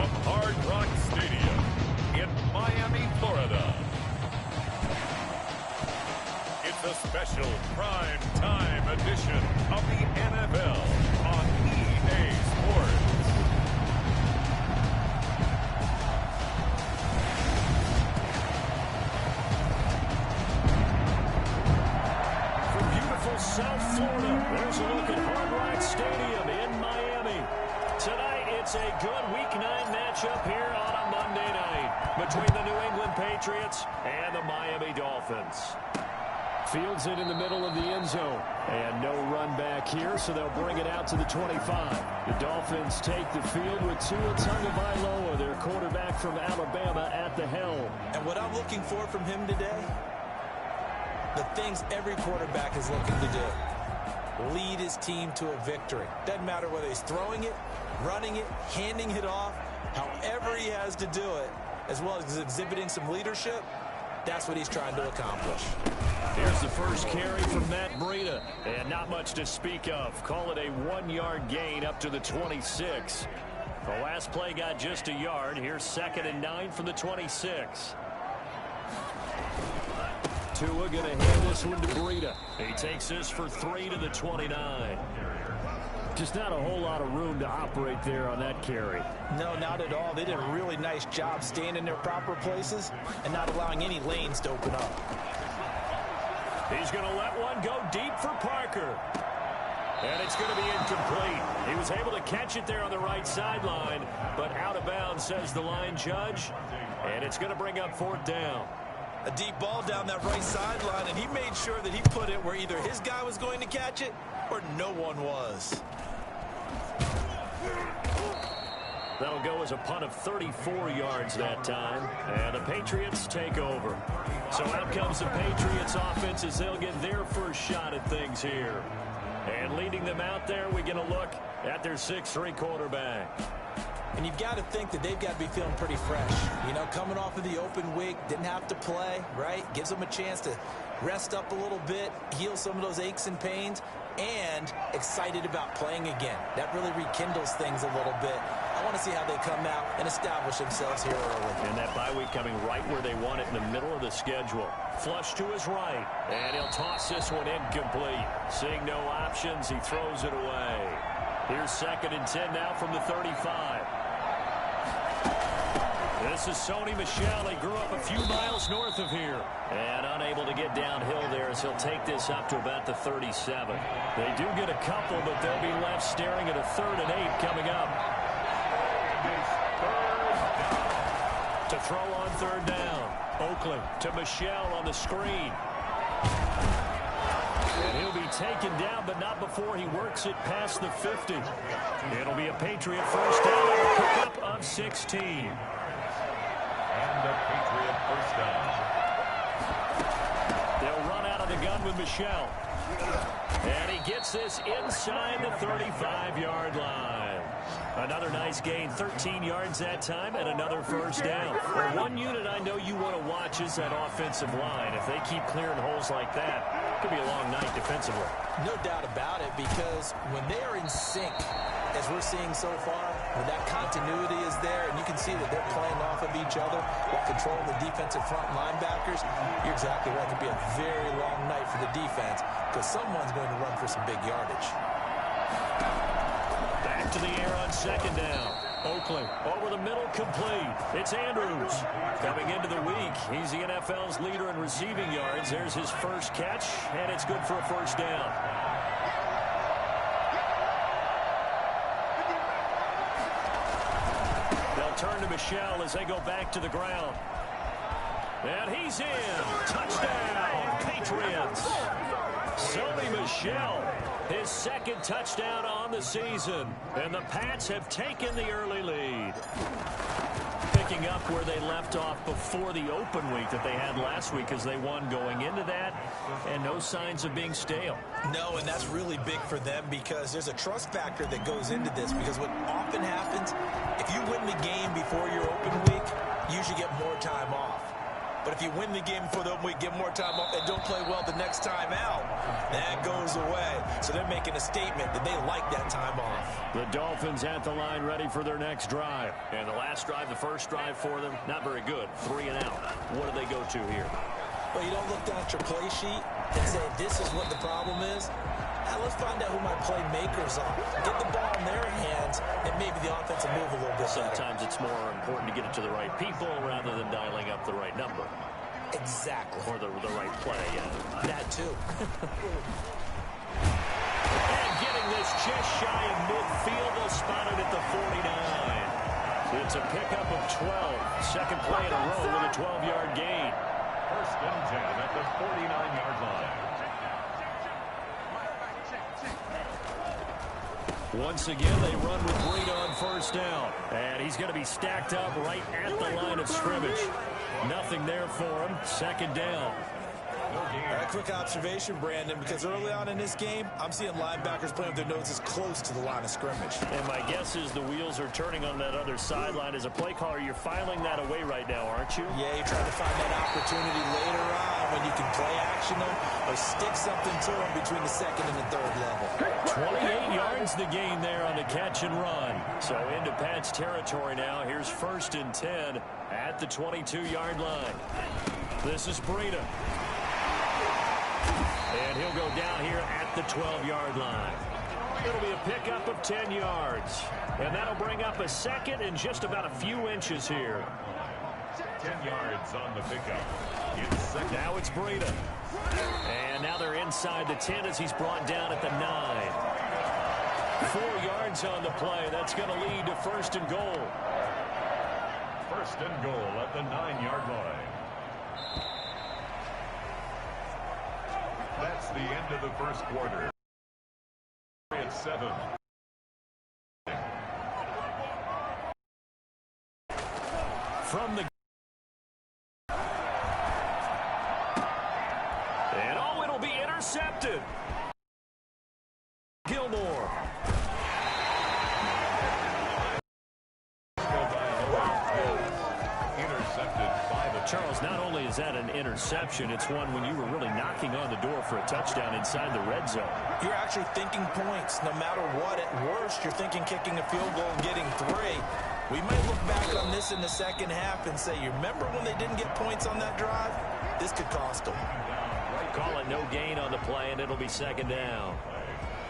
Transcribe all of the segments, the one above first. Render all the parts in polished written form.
from Hard Rock Stadium in Miami, Florida. It's a special prime time edition of the NFL on EA Sports. From beautiful South Florida, there's a look at Hard Rock Stadium in Miami. Tonight, it's a good Week 9 matchup here on a Monday night between the New England Patriots and the Miami Dolphins. Fields it in the middle of the end zone. And no run back here, so they'll bring it out to the 25. The Dolphins take the field with Tua Tagovailoa, their quarterback from Alabama, at the helm. And what I'm looking for from him today, the things every quarterback is looking to do. Lead his team to a victory. Doesn't matter whether he's throwing it, running it, handing it off, however he has to do it, as well as exhibiting some leadership, that's what he's trying to accomplish. Here's the first carry from Matt Breida, and not much to speak of. Call it a 1-yard gain up to the 26. The last play got just a yard. Here's 2nd and 9 from the 26. Tua going to hand this one to Breida. He takes this for 3 to the 29. Just not a whole lot of room to operate there on that carry. No, not at all. They did a really nice job staying in their proper places and not allowing any lanes to open up. He's going to let one go deep for Parker. And it's going to be incomplete. He was able to catch it there on the right sideline, but out of bounds, says the line judge. And it's going to bring up 4th down. A deep ball down that right sideline, and he made sure that he put it where either his guy was going to catch it or no one was. That'll go as a punt of 34 yards that time, and the Patriots take over. So out comes the Patriots offense as they'll get their first shot at things here. And leading them out there, we get a look at their 6'3" quarterback. And you've got to think that they've got to be feeling pretty fresh. You know, coming off of the open week, didn't have to play, right? Gives them a chance to rest up a little bit, heal some of those aches and pains, and excited about playing again. That really rekindles things a little bit. I want to see how they come out and establish themselves here early. And that bye week coming right where they want it in the middle of the schedule. Flush to his right, and he'll toss this one incomplete. Seeing no options, he throws it away. Here's 2nd and 10 now from the 35. This is Sony Michel. He grew up a few miles north of here. And unable to get downhill there as he'll take this up to about the 37. They do get a couple, but they'll be left staring at a 3rd and 8 coming up. To throw on 3rd down. Oakland to Michel on the screen. And he'll be taken down, but not before he works it past the 50. It'll be a Patriot first down and a pickup of 16. And a Patriot first down. They'll run out of the gun with Michel. And he gets this inside the 35-yard line. Another nice gain, 13 yards that time, and another first down. Well, one unit I know you want to watch is that offensive line. If they keep clearing holes like that, it could be a long night defensively. No doubt about it, because when they are in sync, as we're seeing so far, when that continuity is there, and you can see that they're playing off of each other while controlling the defensive front linebackers, you're exactly right. It could be a very long night for the defense because someone's going to run for some big yardage. Back to the air on 2nd down. Oakland over the middle, complete. It's Andrews. Coming into the week, he's the NFL's leader in receiving yards. There's his first catch, and it's good for a first down. They'll turn to Michel as they go back to the ground. And he's in. Touchdown, Patriots. Sony Michel, his 2nd touchdown on the season. And the Pats have taken the early lead. Picking up where they left off before the open week that they had last week as they won going into that. And no signs of being stale. No, and that's really big for them because there's a trust factor that goes into this. Because what often happens, if you win the game before your open week, you usually get more time off. But if you win the game before the open week, get more time off, and don't play well the next time out, that goes away. So they're making a statement that they like that time off. The Dolphins at the line ready for their next drive. And the last drive, the first drive for them, not very good. 3 and out. What do they go to here? Well, you don't look down at your play sheet and say, this is what the problem is. Now let's find out who my playmakers are. Get the ball in their hands, and maybe the offense will move a little bit better. Sometimes it's more important to get it to the right people rather than dialing up the right number. Exactly. Or the right play, yeah. That too. And getting this just shy of midfield, they'll spot it at the 49. It's a pickup of 12. Second play in a row with a 12-yard gain. First and 10 at the 49-yard line. Once again, they run with Breida on first down. And he's going to be stacked up right at the line of scrimmage. Nothing there for him. Second down. A quick observation, Brandon, because early on in this game, I'm seeing linebackers playing with their noses close to the line of scrimmage. And my guess is the wheels are turning on that other sideline. As a play caller, you're filing that away right now, aren't you? Yeah, you're trying to find that opportunity later on when you can play action them or stick something to them between the second and the third level. 28 yards the gain there on the catch and run. So into Pat's territory now. Here's first and 10 at the 22-yard line. This is Breida. And he'll go down here at the 12-yard line. It'll be a pickup of 10 yards. And that'll bring up a second and just about a few inches here. 10 yards on the pickup. Now it's Breida. And now they're inside the 10 as he's brought down at the 9. 4 yards on the play. That's going to lead to first and goal. First and goal at the 9-yard line. That's the end of the first quarter. It's 7. From the... And oh, it'll be intercepted. Gilmore. Charles, not only is that an interception, it's one when you were really knocking on the door for a touchdown inside the red zone. You're actually thinking points. No matter what, at worst, you're thinking kicking a field goal and getting 3. We might look back on this in the second half and say, you remember when they didn't get points on that drive? This could cost them. Call it no gain on the play, and it'll be second down.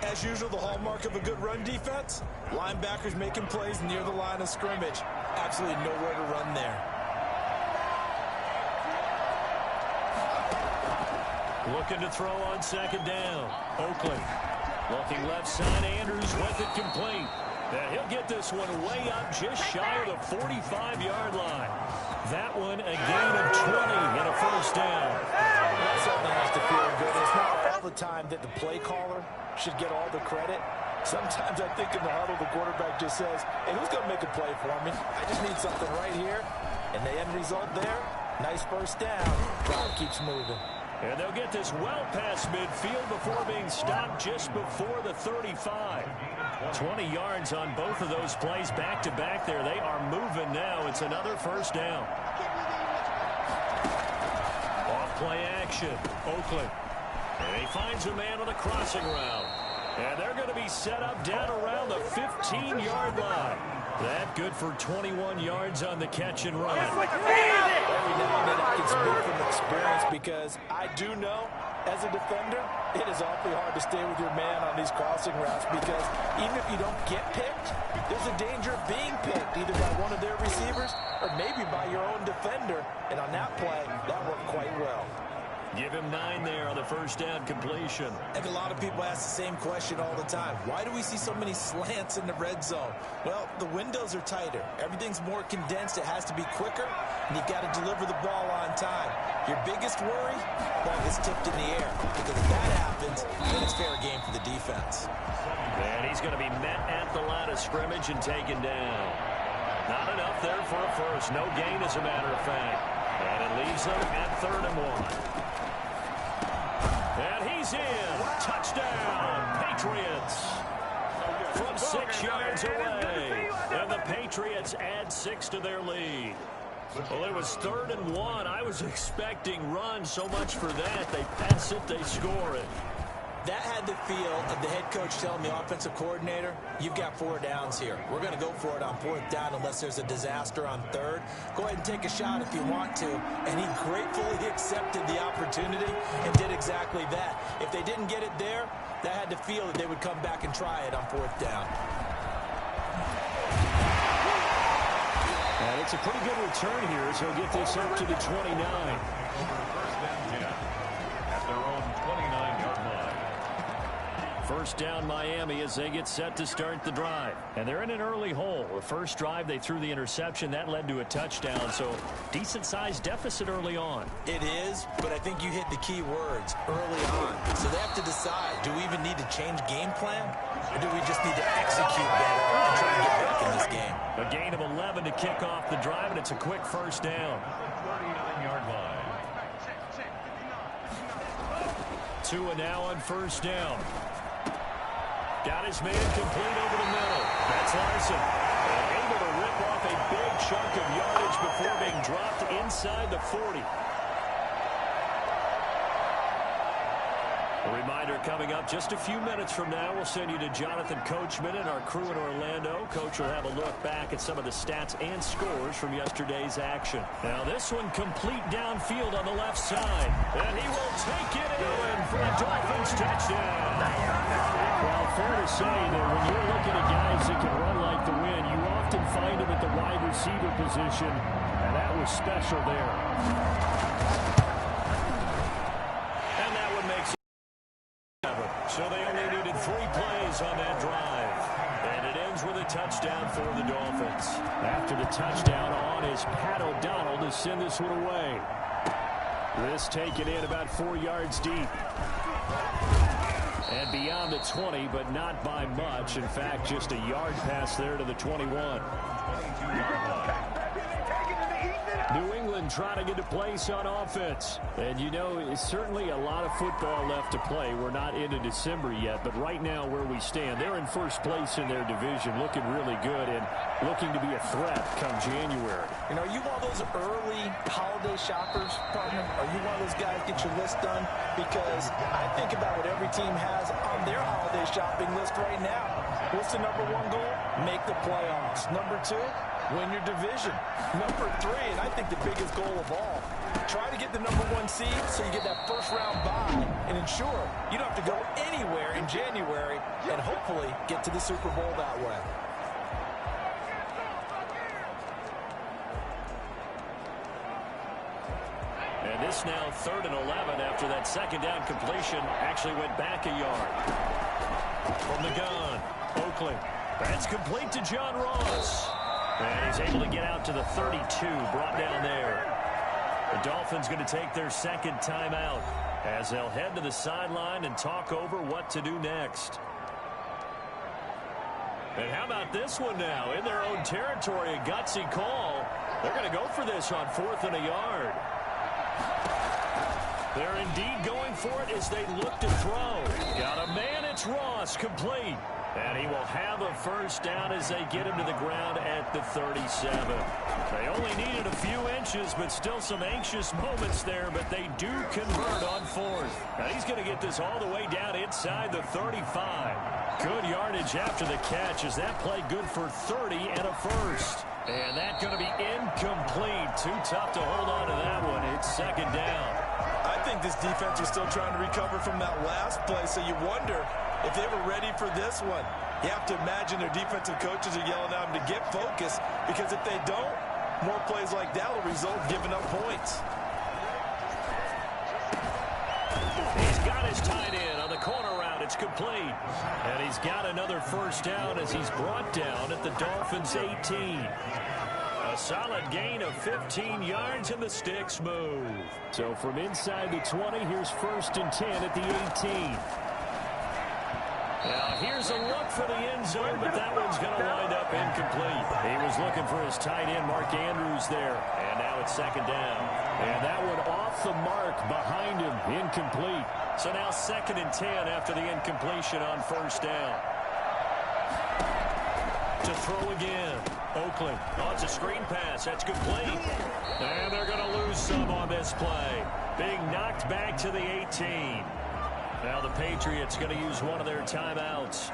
As usual, the hallmark of a good run defense, linebackers making plays near the line of scrimmage. Absolutely nowhere to run there. Looking to throw on second down. Oakland. Looking left side. Andrews with it complete. And he'll get this one way up just shy of the 45-yard line. That one a gain of 20 and a first down. That certainly has to feel good. It's not all the time that the play caller should get all the credit. Sometimes I think in the huddle the quarterback just says, hey, who's going to make a play for me? I just need something right here. And the end result there, nice first down. Drive keeps moving. And they'll get this well past midfield before being stopped just before the 35. 20 yards on both of those plays back-to-back there. They are moving now. It's another first down. Off-play action. Oakland. And he finds a man on a crossing route. And they're going to be set up down around the 15-yard line. That good for 21 yards on the catch and run. Every now and then I can speak from experience because I do know, as a defender, it is awfully hard to stay with your man on these crossing routes because even if you don't get picked, there's a danger of being picked either by one of their receivers or maybe by your own defender. And on that play, that worked quite well. Give him 9 there on the first down completion. And a lot of people ask the same question all the time. Why do we see so many slants in the red zone? Well, the windows are tighter. Everything's more condensed. It has to be quicker, and you've got to deliver the ball on time. Your biggest worry? Ball gets tipped in the air. Because if that happens, then it's fair game for the defense. And he's going to be met at the line of scrimmage and taken down. Not enough there for a first. No gain, as a matter of fact. And it leaves them at 3rd and 1. And he's in. Touchdown, Patriots. From 6 yards away. And the Patriots add 6 to their lead. Well, it was 3rd and 1. I was expecting run. So much for that. They pass it, they score it. That had the feel of the head coach telling the offensive coordinator, you've got 4 downs here. We're going to go for it on 4th down unless there's a disaster on 3rd. Go ahead and take a shot if you want to. And he gratefully accepted the opportunity and did exactly that. If they didn't get it there, that had the feel that they would come back and try it on 4th down. And it's a pretty good return here as he'll get this up to the 29. First and 10 at their own 29-yard line. First down Miami as they get set to start the drive. And they're in an early hole. The first drive they threw the interception. That led to a touchdown. So decent-sized deficit early on. It is, but I think you hit the key words early on. So they have to decide, do we even need to change game plan? Or do we just need to execute better and try and get back in this game? A gain of 11 to kick off the drive, and it's a quick first down. 39-yard line. Tua now on first down. Got his man complete over the middle. That's Larson. And able to rip off a big chunk of yardage before being dropped inside the 40. A reminder coming up just a few minutes from now. We'll send you to Jonathan Coachman and our crew in Orlando. Coach will have a look back at some of the stats and scores from yesterday's action. Now this one complete downfield on the left side. And he will take it in for a Dolphins touchdown. Well, fair to say that when you're looking at guys that can run like the wind, you often find them at the wide receiver position. And that was special there. And that one makes it. So they only needed 3 plays on that drive. And it ends with a touchdown for the Dolphins. After the touchdown on is Pat O'Donnell to send this one away. This taken in about 4 yards deep. And beyond the 20, but not by much. In fact, just a yard pass there to the 21. 22-yard line. New England trying to get a place on offense. And, you know, it's certainly a lot of football left to play. We're not into December yet, but right now where we stand, they're in first place in their division, looking really good and looking to be a threat come January. You know, are you one of those early holiday shoppers, partner? Are you one of those guys get your list done? Because I think about what every team has on their holiday shopping list right now. What's the number 1 goal? Make the playoffs. Number 2, win your division. Number 3, and I think the biggest goal of all, try to get the number 1 seed so you get that first round bye and ensure you don't have to go anywhere in January and hopefully get to the Super Bowl that way. And this now 3rd and 11 after that second down completion actually went back a yard. From the gun, Oakley. That's complete to John Ross. And he's able to get out to the 32, brought down there. The Dolphins going to take their second timeout as they'll head to the sideline and talk over what to do next. And how about this one now? In their own territory, a gutsy call. They're going to go for this on 4th and a yard. They're indeed going for it as they look to throw. Got a man, it's Ross, complete. And he will have a first down as they get him to the ground at the 37. They only needed a few inches, but still some anxious moments there, but they do convert on 4th. Now he's going to get this all the way down inside the 35. Good yardage after the catch. Is that play good for 30 and a first? And that's going to be incomplete. Too tough to hold on to that one. It's second down. I think this defense was still trying to recover from that last play, so you wonder if they were ready for this one. You have to imagine their defensive coaches are yelling at them to get focused, because if they don't, more plays like that will result in giving up points. He's got his tight end on the corner route. It's complete. And he's got another first down as he's brought down at the Dolphins' 18. A solid gain of 15 yards, and the sticks move. So from inside the 20, here's 1st and 10 at the 18. Now here's a look for the end zone, but that one's going to wind up incomplete. He was looking for his tight end, Mark Andrews, there. And now it's second down. And that one off the mark behind him, incomplete. So now 2nd and 10 after the incompletion on first down. To throw again, Oakley. Oakley. Oh, it's a screen pass. That's complete. And they're going to lose some on this play. Being knocked back to the 18. Now the Patriots going to use one of their timeouts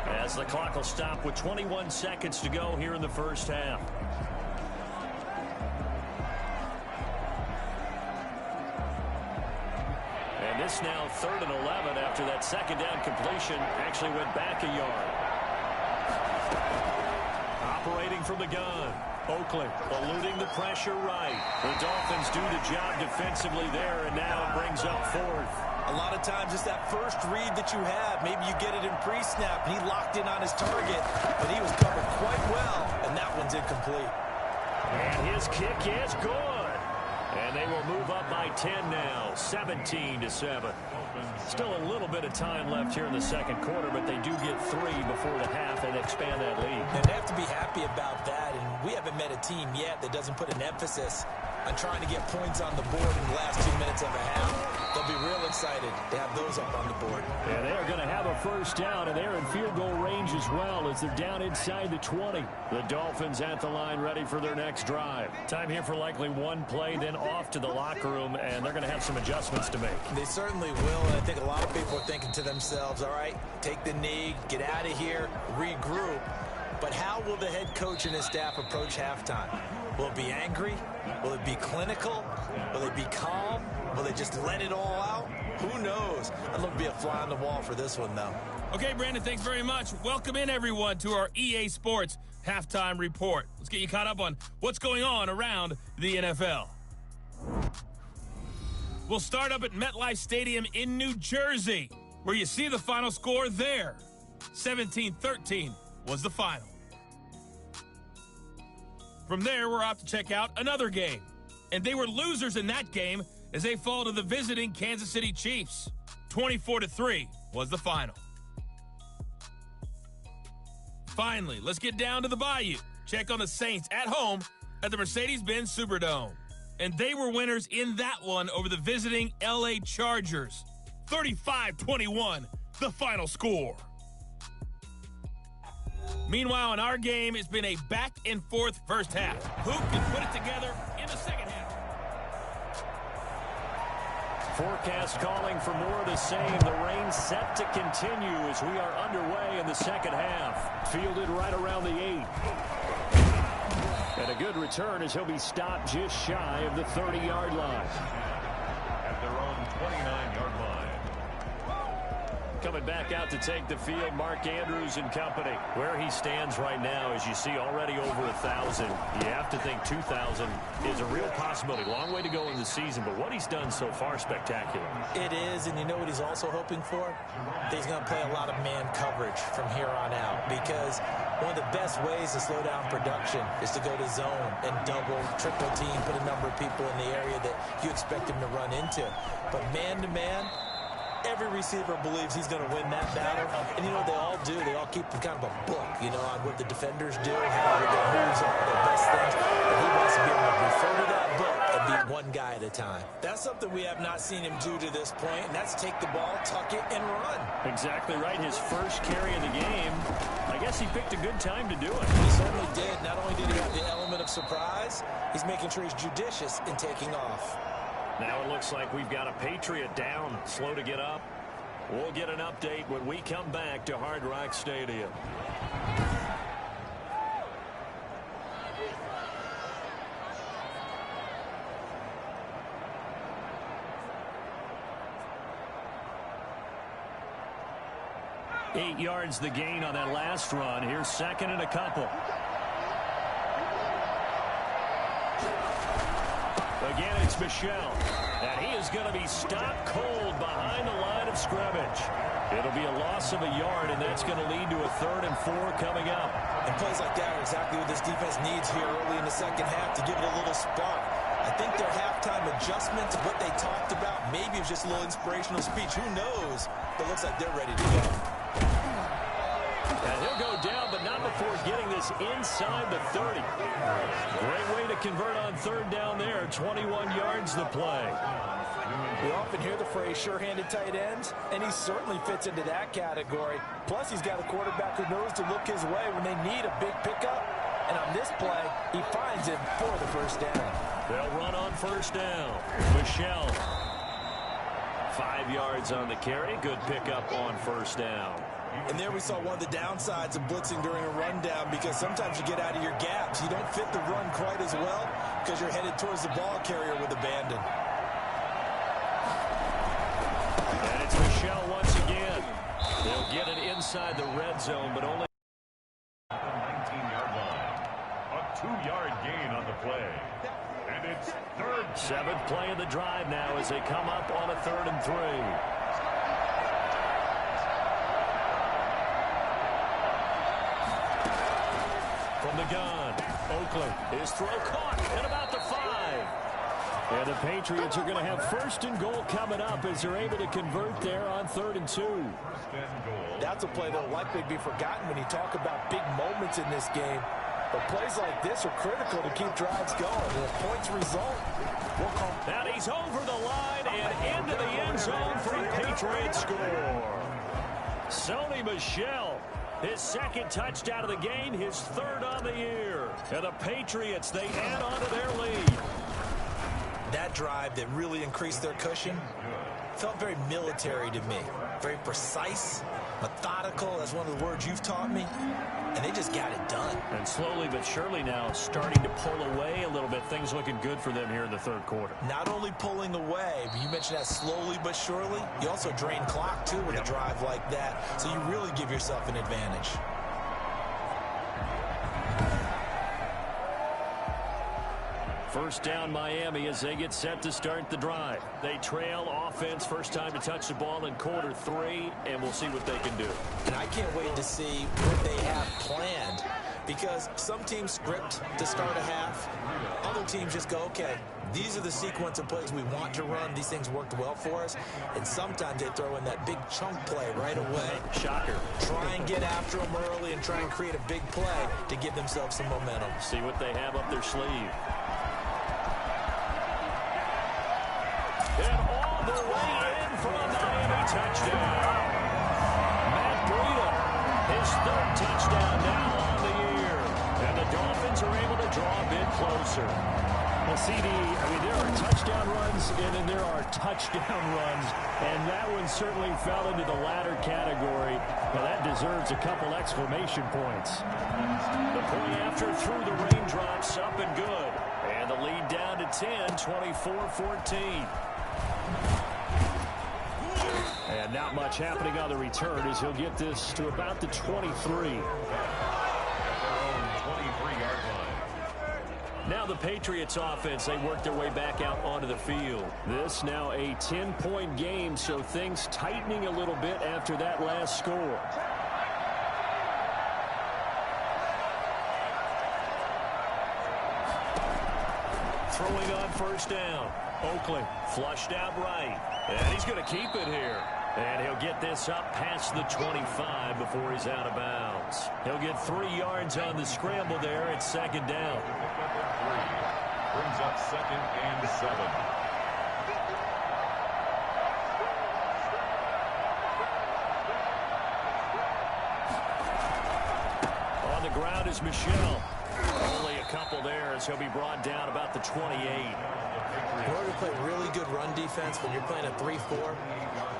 as the clock will stop with 21 seconds to go here in the first half. And this now 3rd and 11 after that second down completion actually went back a yard. Operating from the gun. Oakley eluding the pressure right. The Dolphins do the job defensively there, and now it brings up 4th. A lot of times it's that first read that you have. Maybe you get it in pre-snap, and he locked in on his target, but he was covered quite well, and that one's incomplete. And his kick is good. And they will move up by 10 now, 17-7. Still a little bit of time left here in the second quarter, but they do get 3 before the half and expand that lead. And they have to be happy about that, and we haven't met a team yet that doesn't put an emphasis on trying to get points on the board in the last 2 minutes of a half. They'll be real excited to have those up on the board. And they're going to have a first down, and they're in field goal range as well as they're down inside the 20. The Dolphins at the line ready for their next drive. Time here for likely one play, then off to the locker room, and they're going to have some adjustments to make. They certainly will, and I think a lot of people are thinking to themselves, all right, take the knee, get out of here, regroup. But how will the head coach and his staff approach halftime? Will it be angry? Will it be clinical? Will it be calm? Will they just let it all out? Who knows? I'd love to be a fly on the wall for this one, though. Okay, Brandon, thanks very much. Welcome in, everyone, to our EA Sports Halftime Report. Let's get you caught up on what's going on around the NFL. We'll start up at MetLife Stadium in New Jersey, where you see the final score there. 17-13 was the final. From there, we're off to check out another game. And they were losers in that game as they fall to the visiting Kansas City Chiefs. 24-3 was the final. Finally, let's get down to the Bayou. Check on the Saints at home at the Mercedes-Benz Superdome. And they were winners in that one over the visiting LA Chargers. 35-21, the final score. Meanwhile, in our game, it's been a back-and-forth first half. Who can put it together in the second half? Forecast calling for more of the same. The rain set to continue as we are underway in the second half. Fielded right around the 8. And a good return as he'll be stopped just shy of the 30-yard line. At their own 29-yard line. Coming back out to take the field, Mark Andrews and company. Where he stands right now, as you see, already over 1,000. You have to think 2,000 is a real possibility. Long way to go in the season, but what he's done so far, spectacular. It is, and you know what he's also hoping for? He's going to play a lot of man coverage from here on out, because one of the best ways to slow down production is to go to zone and double, triple team, put a number of people in the area that you expect him to run into. But man-to-man, every receiver believes he's going to win that battle. And you know what they all do? They all keep kind of a book, you know, on what the defenders do, how their moves are, their best things. And he wants to be able to refer to that book and be one guy at a time. That's something we have not seen him do to this point, and that's take the ball, tuck it, and run. Exactly right. His first carry of the game, I guess he picked a good time to do it. He certainly did. Not only did he have the element of surprise, he's making sure he's judicious in taking off. Now it looks like we've got a Patriot down, slow to get up. We'll get an update when we come back to Hard Rock Stadium. Eight yards the gain on that last run. Here's second and a couple. Again, it's Michel. And he is going to be stopped cold behind the line of scrimmage. It'll be a loss of a yard, and that's going to lead to a 3rd and 4 coming up. And plays like that are exactly what this defense needs here early in the second half to give it a little spark. I think their halftime adjustments, what they talked about, maybe it was just a little inspirational speech. Who knows? But it looks like they're ready to go. And he'll go down, but not before getting this inside the 30. Great way to convert on 3rd down there. 21 yards to play. We often hear the phrase sure-handed tight ends, and he certainly fits into that category. Plus, he's got a quarterback who knows to look his way when they need a big pickup. And on this play, he finds him for the first down. They'll run on first down. Michelle. 5 yards on the carry. Good pickup on first down. And there we saw one of the downsides of blitzing during a rundown, because sometimes you get out of your gaps. You don't fit the run quite as well because you're headed towards the ball carrier with abandon. And it's Michelle once again. They'll get it inside the red zone, but only the 19-yard line. A 2-yard gain on the play. And it's third. 7th play of the drive now as they come up on a 3rd and 3. From the gun, Oakland, his throw caught at about the 5. And the Patriots are going to have 1st and goal coming up as they're able to convert there on 3rd and 2. That's a play that will likely be forgotten when you talk about big moments in this game. But plays like this are critical to keep drives going. And if points result, we'll call. And he's over the line and into the end zone for a Patriots score. Sony Michel, his 2nd touchdown of the game, his 3rd on the year. And the Patriots, they add on to their lead. That drive that really increased their cushion felt very military to me. Very precise, methodical. That's one of the words you've taught me. And they just got it done. And slowly but surely now starting to pull away a little bit. Things looking good for them here in the 3rd quarter. Not only pulling away, but you mentioned that slowly but surely. You also drain clock, too, with a drive like that. So you really give yourself an advantage. First down Miami as they get set to start the drive. They trail offense, first time to touch the ball in quarter 3, and we'll see what they can do. And I can't wait to see what they have planned, because some teams script to start a half. Other teams just go, okay, these are the sequence of plays we want to run. These things worked well for us. And sometimes they throw in that big chunk play right away. Shocker. Try and get after them early and try and create a big play to give themselves some momentum. See what they have up their sleeve. And all the way in for a Miami touchdown. Matt Breida, his 3rd touchdown now on the year. And the Dolphins are able to draw a bit closer. Well, CD, there are touchdown runs and then there are touchdown runs. And that one certainly fell into the latter category. Well, that deserves a couple exclamation points. The point after through the raindrops, up and good. And the lead down to 10, 24-14. And not much happening on the return as he'll get this to about the 23. 23-yard line. Now the Patriots offense, they work their way back out onto the field. This now a 10-point game, so things tightening a little bit after that last score. Throwing on first down. Oakland flushed out right. And he's going to keep it here. And he'll get this up past the 25 before he's out of bounds. He'll get 3 yards on the scramble there at 2nd down. Brings up 2nd and 7. On the ground is Michel. Only a couple there as he'll be brought down about the 28. In order to play really good run defense when you're playing a 3-4,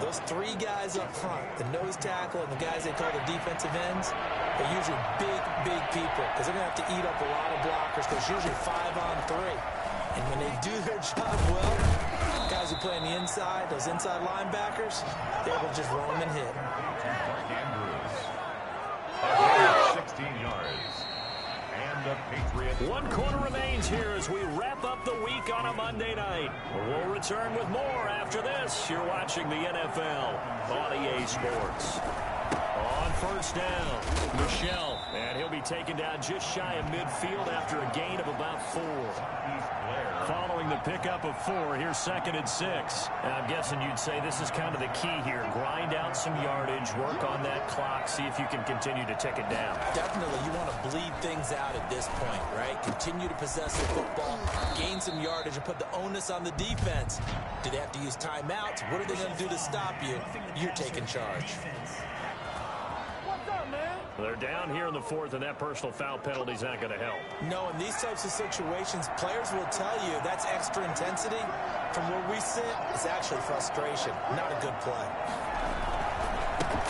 those 3 guys up front, the nose tackle and the guys they call the defensive ends, are usually big people because they're going to have to eat up a lot of blockers because it's usually 5-on-3. And when they do their job well, guys who play on the inside, those inside linebackers, they will just roam and hit. Mark Andrews. 16 yards. And the Patriots. 1 quarter remains here as we wrap up the week on a Monday night. We'll return with more after this. You're watching the NFL on EA Sports. On first down, Michel, and he'll be taken down just shy of midfield after a gain of about 4. Following the pickup of 4, here's 2nd and 6. And I'm guessing you'd say this is kind of the key here. Grind out some yardage, work on that clock, see if you can continue to tick it down. Definitely, you want to bleed things out at this point, right? Continue to possess the football, gain some yardage, and put the onus on the defense. Do they have to use timeouts? What are they going to do to stop you? You're taking charge. What's up, man? They're down here in the fourth, and that personal foul penalty is not going to help. No, in these types of situations, players will tell you that's extra intensity. From where we sit, it's actually frustration, not a good play.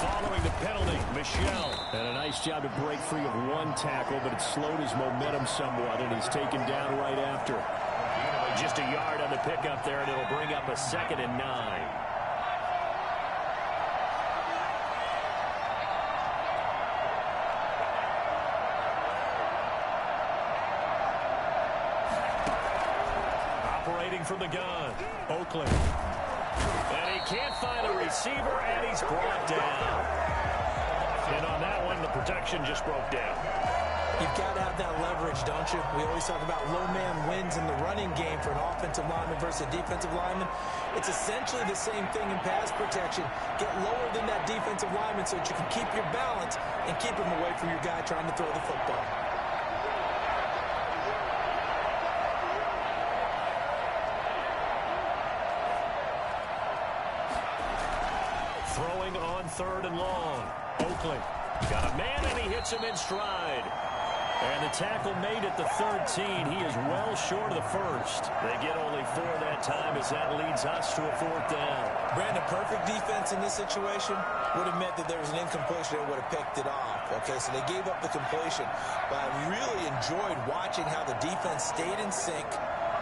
Following the penalty, Michel. And a nice job to break free of one tackle, but it slowed his momentum somewhat, and he's taken down right after. Just a yard on the pickup there, and it'll bring up a 2nd and 9. From the gun, Oakland. And he can't find a receiver, and he's brought down. And on that one, the protection just broke down. You've got to have that leverage, don't you? We always talk about low man wins in the running game for an offensive lineman versus a defensive lineman. It's essentially the same thing in pass protection. Get lower than that defensive lineman so that you can keep your balance and keep him away from your guy trying to throw the football. Throwing on 3rd and long. Oakland got a man, and he hits him in stride. And the tackle made at the 13. He is well short of the first. They get only 4 that time as that leads us to a 4th down. Brandon, perfect defense in this situation would have meant that there was an incompletion and would have picked it off. Okay, so they gave up the completion. But I really enjoyed watching how the defense stayed in sync,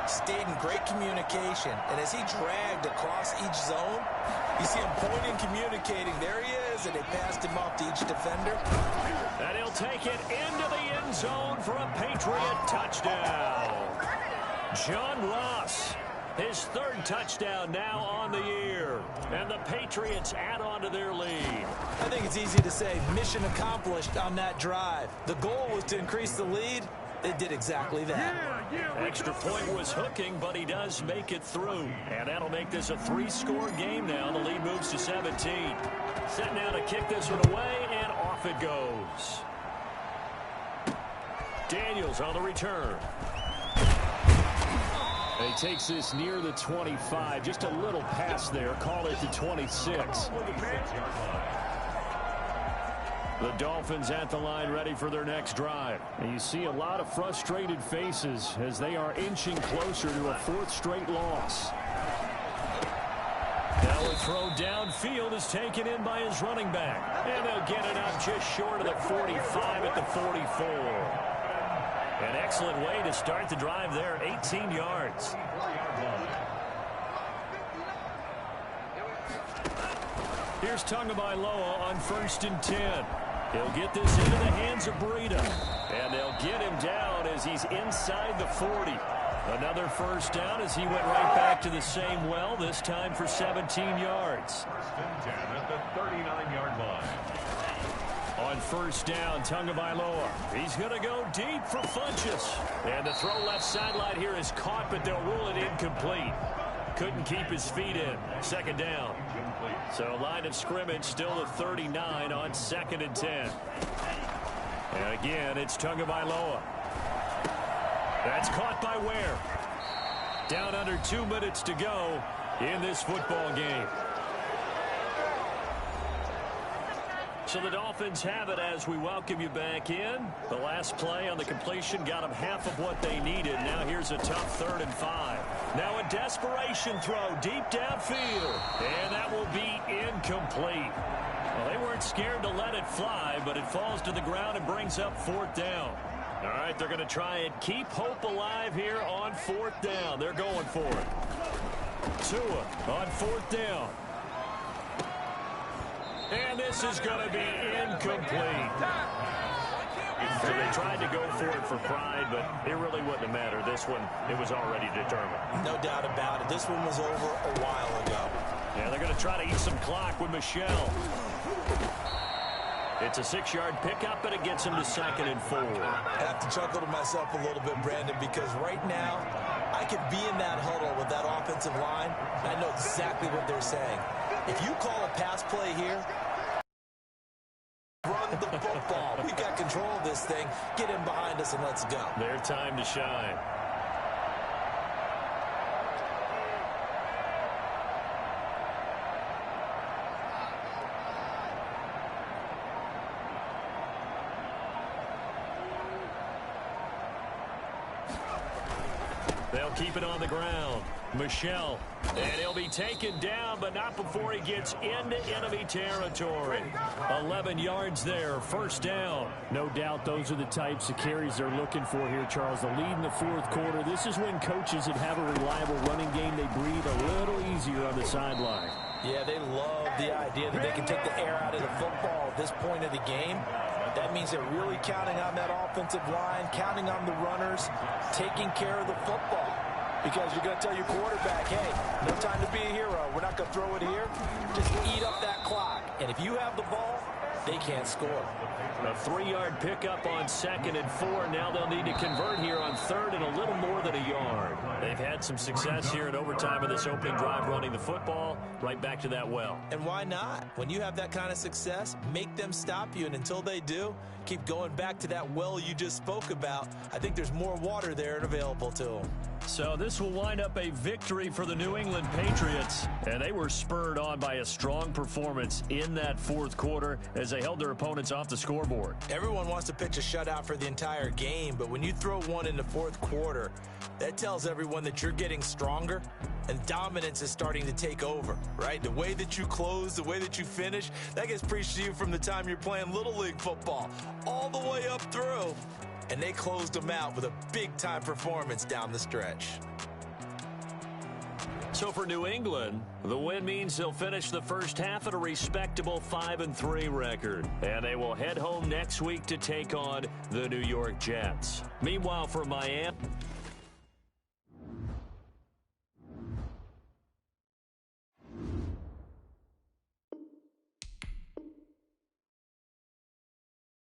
stayed in great communication. And as he dragged across each zone, you see him pointing, communicating. There he is, and they passed him off to each defender. And he'll take it into the end zone for a Patriot touchdown. John Ross, his 3rd touchdown now on the year. And the Patriots add on to their lead. I think it's easy to say mission accomplished on that drive. The goal was to increase the lead. They did exactly that. Extra point was hooking, but he does make it through. And that'll make this a 3-score game now. The lead moves to 17. Set now to kick this one away, and off it goes. Daniels on the return. And he takes this near the 25. Just a little pass there. Call it the 26. The Dolphins at the line ready for their next drive. And you see a lot of frustrated faces as they are inching closer to a 4th straight loss. Now a throw downfield is taken in by his running back. And they'll get it up just short of the 45 at the 44. An excellent way to start the drive there, 18 yards. Here's Tagovailoa on 1st and 10. He'll get this into the hands of Breida. And they'll get him down as he's inside the 40. Another 1st down as he went right back to the same well, this time for 17 yards. 10 at the 39-yard line. On 1st down, Tagovailoa. He's going to go deep for Funchess. And the throw left sideline here is caught, but they'll rule it incomplete. Couldn't keep his feet in. 2nd down. So line of scrimmage still the 39 on 2nd and 10. And again, it's Tagovailoa. That's caught by Ware. Down under 2 minutes to go in this football game. So the Dolphins have it as we welcome you back in. The last play on the completion got them half of what they needed. Now here's a tough 3rd and 5. Now a desperation throw deep downfield. And that will be incomplete. Well, they weren't scared to let it fly, but it falls to the ground and brings up 4th down. All right, they're going to try and keep hope alive here on 4th down. They're going for it. Tua on 4th down. And this is going to be incomplete. So they tried to go for it for pride, but it really wouldn't have mattered. This one, it was already determined. No doubt about it. This one was over a while ago. Yeah, they're going to try to eat some clock with Michel. It's a 6-yard pickup, and it gets him to 2nd and 4. I have to chuckle to myself a little bit, Brandon, because right now I could be in that huddle with that offensive line, and I know exactly what they're saying. If you call a pass play here, run the football. We've got control of this thing. Get in behind us and let's go. Their time to shine. They'll keep it on the ground. Michel. And he'll be taken down, but not before he gets into enemy territory. 11 yards there, first down. No doubt those are the types of carries they're looking for here, Charles. The lead in the fourth quarter. This is when coaches that have a reliable running game, they breathe a little easier on the sideline. Yeah, they love the idea that they can take the air out of the football at this point of the game. That means they're really counting on that offensive line, counting on the runners, taking care of the football. Because you're going to tell your quarterback, hey, no time to be a hero. We're not going to throw it here. Just eat up that clock. And if you have the ball, they can't score. A 3-yard pickup on 2nd and 4. Now they'll need to convert here on 3rd and a little more than a yard. They've had some success here in overtime in this opening drive running the football. Right back to that well. And why not? When you have that kind of success, make them stop you. And until they do, keep going back to that well you just spoke about. I think there's more water there and available to them. So this will wind up a victory for the New England Patriots. And they were spurred on by a strong performance in that fourth quarter as they held their opponents off the scoreboard. Everyone wants to pitch a shutout for the entire game, but when you throw one in the fourth quarter, that tells everyone that you're getting stronger and dominance is starting to take over, right? The way that you close, the way that you finish, that gets preached to you from the time you're playing Little League football all the way up through. And they closed them out with a big-time performance down the stretch. So for New England, the win means they'll finish the first half at a respectable 5-3 record. And they will head home next week to take on the New York Jets. Meanwhile, for Miami...